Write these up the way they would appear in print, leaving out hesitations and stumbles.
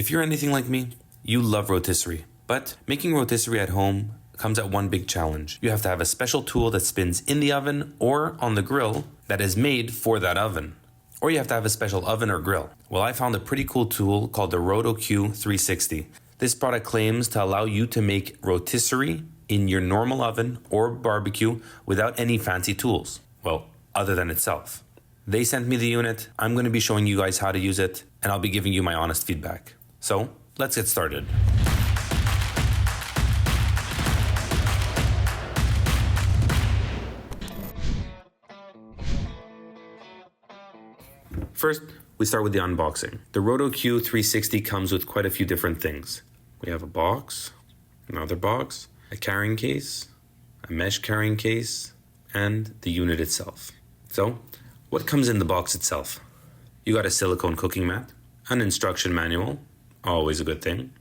If you're anything like me, you love rotisserie. But making rotisserie at home comes at one big challenge. You have to have a special tool that spins in the oven or on the grill that is made for that oven. Or you have to have a special oven or grill. Well, I found a pretty cool tool called the Roto-Q 360. This product claims to allow you to make rotisserie in your normal oven or barbecue without any fancy tools. Well, other than itself. They sent me the unit. I'm going to be showing you guys how to use it, and I'll be giving you my honest feedback. So, let's get started. First, we start with the unboxing. The Roto-Q 360 comes with quite a few different things. We have a box, another box, a carrying case, a mesh carrying case, and the unit itself. So, what comes in the box itself? You got a silicone cooking mat, an instruction manual, always a good thing.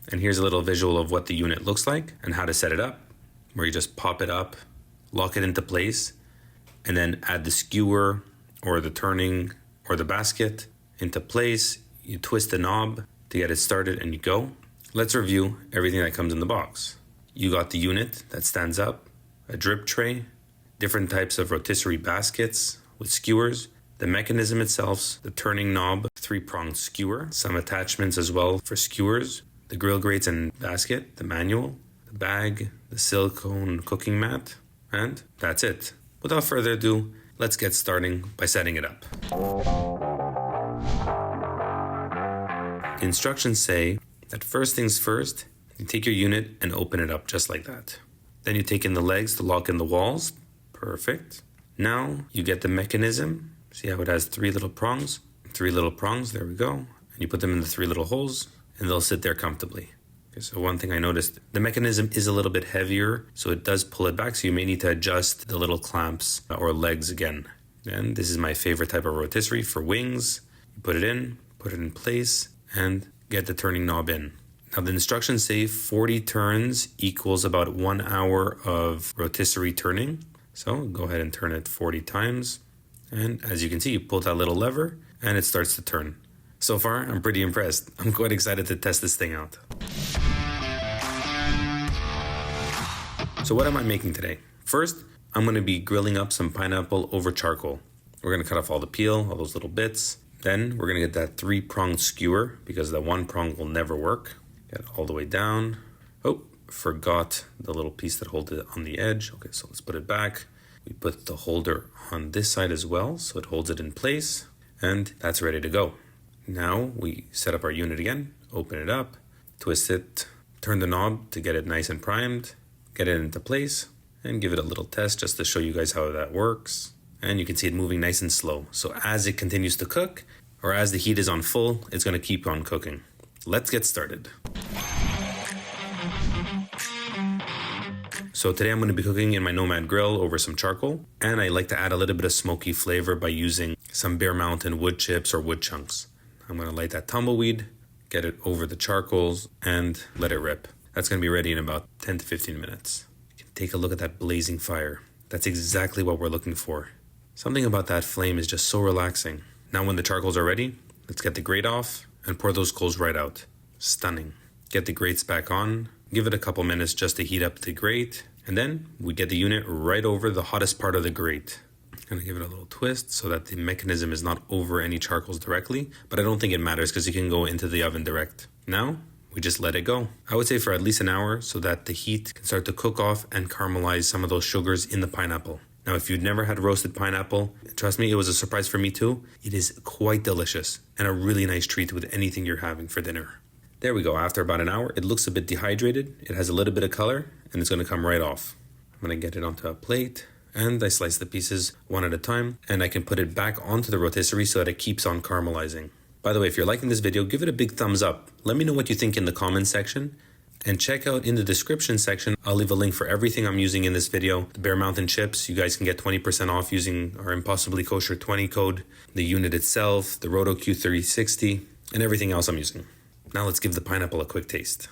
And here's a little visual of what the unit looks like and how to set it up, where you just pop it up, lock it into place, and then add the skewer or the turning or the basket into place. You twist the knob to get it started and you go. Let's review everything that comes in the box. You got the unit that stands up, a drip tray, different types of rotisserie baskets with skewers, the mechanism itself, the turning knob, 3-pronged skewer, some attachments as well for skewers, the grill grates and basket, the manual, the bag, the silicone cooking mat, and that's it. Without further ado, let's get starting by setting it up. The instructions say that first things first, you take your unit and open it up just like that. Then you take in the legs to lock in the walls. Perfect. Now you get the mechanism. See how it has 3 little prongs? 3 little prongs, there we go. And you put them in the 3 little holes and they'll sit there comfortably. Okay, so one thing I noticed, the mechanism is a little bit heavier, so it does pull it back, so you may need to adjust the little clamps or legs again. And this is my favorite type of rotisserie for wings. You put it in place, and get the turning knob in. Now the instructions say 40 turns equals about 1 hour of rotisserie turning. So go ahead and turn it 40 times. And as you can see, you pull that little lever and it starts to turn. So far, I'm pretty impressed. I'm quite excited to test this thing out. So what am I making today? First, I'm going to be grilling up some pineapple over charcoal. We're going to cut off all the peel, all those little bits. Then we're going to get that 3-pronged skewer because the 1 prong will never work. Get it all the way down. Oh, forgot the little piece that holds it on the edge. Okay, so let's put it back. We put the holder on this side as well, so it holds it in place. And that's ready to go. Now we set up our unit again, open it up, twist it, turn the knob to get it nice and primed, get it into place, and give it a little test just to show you guys how that works. And you can see it moving nice and slow. So as it continues to cook, or as the heat is on full, it's going to keep on cooking. Let's get started. So today I'm going to be cooking in my Nomad grill over some charcoal, and I like to add a little bit of smoky flavor by using some Bear Mountain wood chips or wood chunks. I'm going to light that tumbleweed, get it over the charcoals, and let it rip. That's going to be ready in about 10 to 15 minutes. You can take a look at that blazing fire. That's exactly what we're looking for. Something about that flame is just so relaxing. Now when the charcoals are ready, let's get the grate off and pour those coals right out. Stunning. Get the grates back on, give it a couple minutes just to heat up the grate, and then we get the unit right over the hottest part of the grate. I'm gonna give it a little twist so that the mechanism is not over any charcoals directly, but I don't think it matters because you can go into the oven direct. Now, we just let it go. I would say for at least an hour so that the heat can start to cook off and caramelize some of those sugars in the pineapple. Now, if you'd never had roasted pineapple, trust me, it was a surprise for me too. It is quite delicious and a really nice treat with anything you're having for dinner. There we go. After about an hour, it looks a bit dehydrated. It has a little bit of color and it's going to come right off. I'm going to get it onto a plate and I slice the pieces one at a time and I can put it back onto the rotisserie so that it keeps on caramelizing. By the way, if you're liking this video, give it a big thumbs up. Let me know what you think in the comments section. And check out in the description section, I'll leave a link for everything I'm using in this video. The Bear Mountain chips, you guys can get 20% off using our Impossibly Kosher 20 code, the unit itself, the Roto-Q 360, and everything else I'm using. Now let's give the pineapple a quick taste.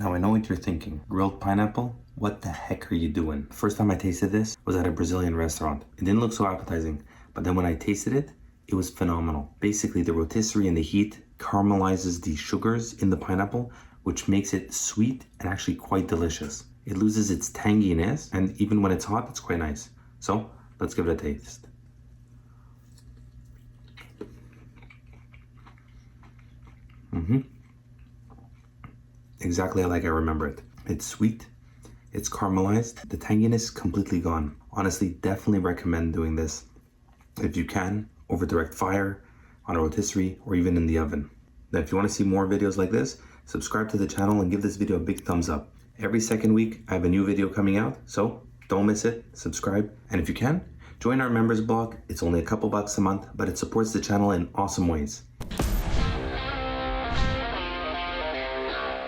Now I know what you're thinking. Grilled pineapple? What the heck are you doing? First time I tasted this was at a Brazilian restaurant. It didn't look so appetizing, but then when I tasted it, it was phenomenal. Basically, the rotisserie and the heat caramelizes the sugars in the pineapple, which makes it sweet and actually quite delicious. It loses its tanginess, and even when it's hot, it's quite nice. So let's give it a taste. Exactly like I remember it. It's sweet, it's caramelized, the tanginess completely gone. Honestly, definitely recommend doing this if you can, over direct fire, on a rotisserie, or even in the oven. Now, if you want to see more videos like this, subscribe to the channel and give this video a big thumbs up. Every second week, I have a new video coming out, so don't miss it, subscribe, and if you can, join our members blog. It's only a couple bucks a month, but it supports the channel in awesome ways.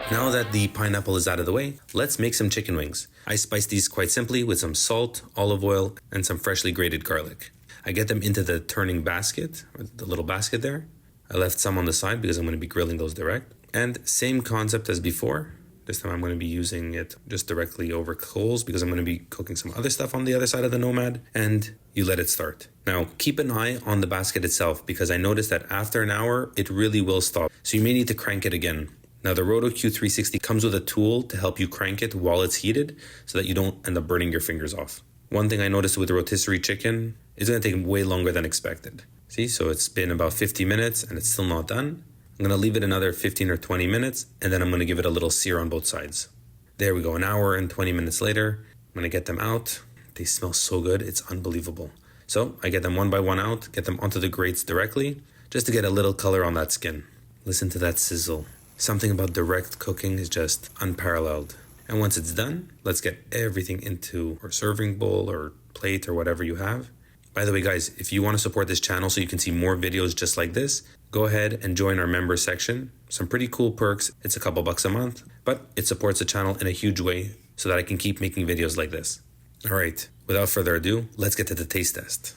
Now that the pineapple is out of the way, let's make some chicken wings. I spice these quite simply with some salt, olive oil, and some freshly grated garlic. I get them into the turning basket, or the little basket there. I left some on the side because I'm going to be grilling those direct. And same concept as before. This time I'm going to be using it just directly over coals because I'm going to be cooking some other stuff on the other side of the Nomad, and you let it start. Now, keep an eye on the basket itself because I noticed that after an hour, it really will stop. So you may need to crank it again. Now, the Roto-Q 360 comes with a tool to help you crank it while it's heated so that you don't end up burning your fingers off. One thing I noticed with the rotisserie chicken is going to take way longer than expected. See, so it's been about 50 minutes and it's still not done. I'm going to leave it another 15 or 20 minutes and then I'm going to give it a little sear on both sides. There we go, an hour and 20 minutes later. I'm going to get them out. They smell so good, it's unbelievable. So I get them one by one out, get them onto the grates directly, just to get a little color on that skin. Listen to that sizzle. Something about direct cooking is just unparalleled. And once it's done, let's get everything into our serving bowl or plate or whatever you have. By the way, guys, if you want to support this channel so you can see more videos just like this, go ahead and join our member section. Some pretty cool perks. It's a couple bucks a month, but it supports the channel in a huge way so that I can keep making videos like this. All right, without further ado, let's get to the taste test.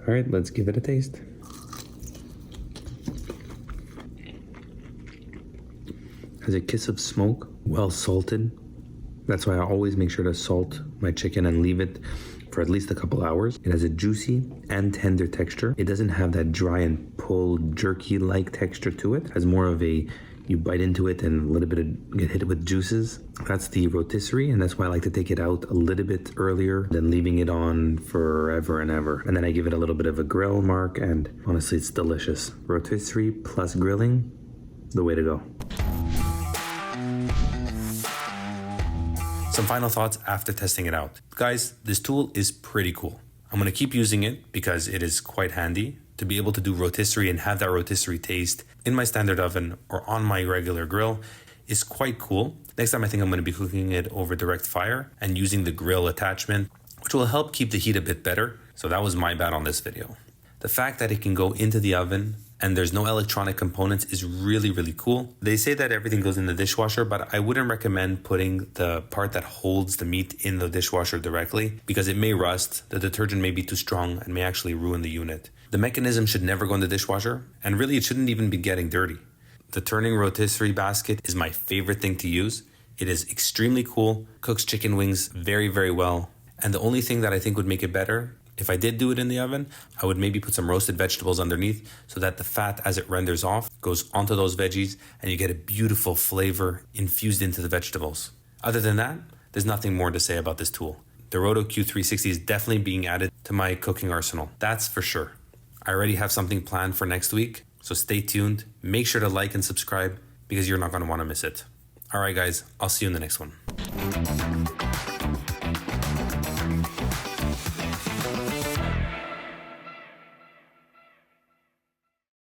All right, let's give it a taste. Has a kiss of smoke, well salted. That's why I always make sure to salt my chicken and leave it for at least a couple hours. It has a juicy and tender texture. It doesn't have that dry and pull jerky-like texture to it. It has more of a, you bite into it and a little bit of, get hit with juices. That's the rotisserie, and that's why I like to take it out a little bit earlier than leaving it on forever and ever. And then I give it a little bit of a grill mark, and honestly, it's delicious. Rotisserie plus grilling, the way to go. Some final thoughts after testing it out. Guys, this tool is pretty cool. I'm gonna keep using it because it is quite handy to be able to do rotisserie and have that rotisserie taste in my standard oven or on my regular grill is quite cool. Next time I think I'm gonna be cooking it over direct fire and using the grill attachment, which will help keep the heat a bit better. So that was my bad on this video. The fact that it can go into the oven and there's no electronic components is really, really cool. They say that everything goes in the dishwasher, but I wouldn't recommend putting the part that holds the meat in the dishwasher directly because it may rust, the detergent may be too strong and may actually ruin the unit. The mechanism should never go in the dishwasher, and really it shouldn't even be getting dirty. The turning rotisserie basket is my favorite thing to use. It is extremely cool, cooks chicken wings very, very well. And the only thing that I think would make it better, if I did do it in the oven, I would maybe put some roasted vegetables underneath so that the fat as it renders off goes onto those veggies and you get a beautiful flavor infused into the vegetables. Other than that, there's nothing more to say about this tool. The Roto-Q 360 is definitely being added to my cooking arsenal. That's for sure. I already have something planned for next week, so stay tuned. Make sure to like and subscribe because you're not going to want to miss it. All right, guys, I'll see you in the next one.